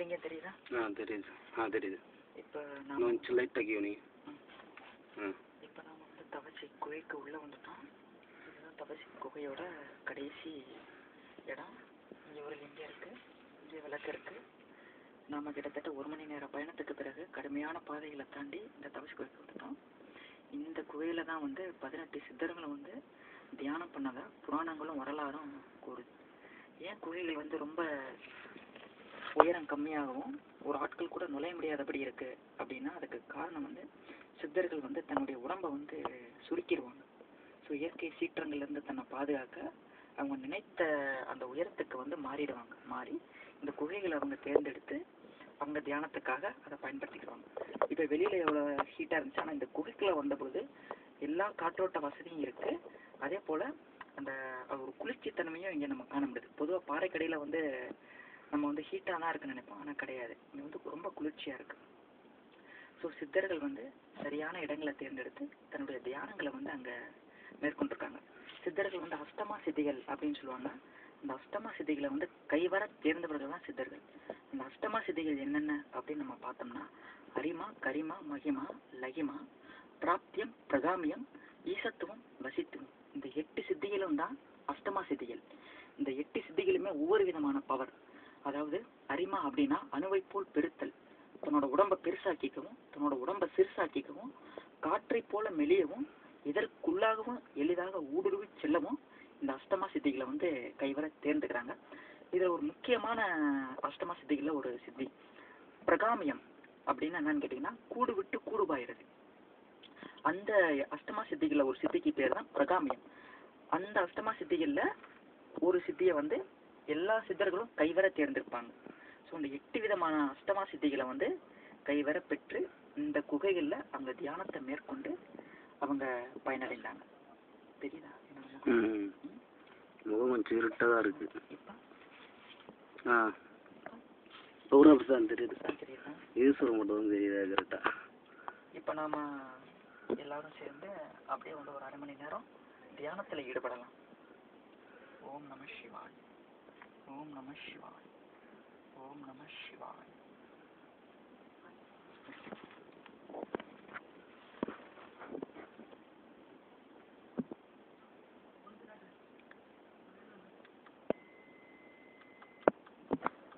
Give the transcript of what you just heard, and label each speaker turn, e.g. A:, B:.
A: லிங்கம் தெரியுதா?
B: தெரியுது. தெரியுது.
A: இப்போ நம்ம
B: லைட்டாக ஈவினிங்.
A: இப்போ நாம் வந்து தவசி குகைக்கு உள்ளே வந்துட்டோம். இதுதான் தவசி குகையோட கடைசி இடம். இங்கே ஒரு லிங்கம் இருக்குது, இங்கே விளக்கு இருக்குது. நாம் கிட்டத்தட்ட 1 மணி நேர பயணத்துக்கு பிறகு கடுமையான பாதைகளை தாண்டி இந்த தவசி குகைக்கு வந்துட்டோம். இந்த குகையில் தான் வந்து 18 சித்தர்களும் வந்து தியானம் பண்ணதா புராணங்களும் வரலாறும் கூறுது. ஏன் குகைகள் வந்து ரொம்ப உயரம் கம்மியாகவும் ஒரு ஆட்கள் கூட நுழைய முடியாதபடி இருக்கு அப்படின்னா அதுக்கு காரணம் வந்து சித்தர்கள் வந்து தன்னுடைய உடம்பை வந்து சுருக்கிடுவாங்க. ஸோ இயற்கை சீற்றங்கள்லேருந்து தன்னை பாதுகாக்க அவங்க நினைத்த அந்த உயரத்துக்கு வந்து மாறி இந்த குகைகளை அவங்க தேர்ந்தெடுத்து அவங்க தியானத்துக்காக அதை பயன்படுத்திக்குவாங்க. இப்போ வெளியில் எவ்வளோ ஹீட்டாக இருந்துச்சு, ஆனால் இந்த குகைக்குள்ளே வந்தபொழுது எல்லா காற்றோட்ட வசதியும் இருக்குது. அதே போல் அந்த ஒரு குளிர்ச்சித்தன்மையும் இங்கே நம்ம காண முடியுது. பொதுவாக பாறைக்கடையில் வந்து நம்ம வந்து ஹீட்டாக தான் இருக்குன்னு நினைப்போம், ஆனால் கிடையாது. இங்கே வந்து ரொம்ப குளிர்ச்சியாக இருக்குது. ஸோ சித்தர்கள் வந்து சரியான இடங்களை தேர்ந்தெடுத்து தன்னுடைய தியானங்களை வந்து அங்கே மேற்கொண்டிருக்காங்க. சித்தர்கள் வந்து அஷ்டமா சித்திகள் அப்படின்னு சொல்லுவாங்க. அந்த அஷ்டமா சித்திகளை வந்து கைவர தேர்ந்தவர்கள் தான் சித்தர்கள். அந்த அஷ்டமா சித்திகள் என்னென்ன அப்படின்னு நம்ம பார்த்தோம்னா அரிமா, கரிமா, மகிமா, லகிமா, பிராப்தியம், பிரகாமியம், ஈசத்துவம், வசித்துவம். இந்த 8 சித்திகளும் தான் அஷ்டமா சித்திகள். இந்த 8 சித்திகளுமே ஒவ்வொரு விதமான பவர். அதாவது அரிமா அப்படின்னா அணுவை போல் பெருத்தல், தன்னோட உடம்பை பெருசாக்கிக்கவும் தன்னோட உடம்பை சிறுசாக்கிக்கவும், காற்றை போல மெலியவும், இதற்குள்ளாகவும் எளிதாக ஊடுருவி செல்லவும் இந்த அஷ்டமா சித்திகளை வந்து கைவர தேர்ந்துக்கிறாங்க. இதில் ஒரு முக்கியமான அஷ்டமா சித்திகளில் ஒரு சித்தி பிரகாமியம் அப்படின்னு என்னன்னு கேட்டிங்கன்னா கூடு விட்டு கூடுபாயிறது. அந்த அஷ்டமா சித்திகளில் ஒரு சித்திக்கு பேர் தான் பிரகாமியம். அந்த அஷ்டமா சித்திகளில் ஒரு சித்தியை வந்து எல்லா சித்தர்களும் கைவர தேர்ந்தெடுப்பாங்க. ஸோ இந்த 8 விதமான அஷ்டமா சித்திகளை வந்து கைவர பெற்று இந்த குகைகளில் அவங்க தியானத்தை மேற்கொண்டு அவங்க பயனடைந்தாங்க. தெரியுதா?
B: முகம் கொஞ்சம் இருட்டாக தான் இருக்கு.
A: தெரியுதா?
B: ஈஸ்வரன் மட்டும் தெரியுதா கரெக்டாக?
A: இப்போ நாம் எல்லாரும் சேர்ந்து அப்படியே வந்து ஒரு 1/2 மணி நேரம் தியானத்தில் ஈடுபடலாம். ஓம் நம சிவாய், ஓம் நம சிவாய், ஓம் நம சிவாய்.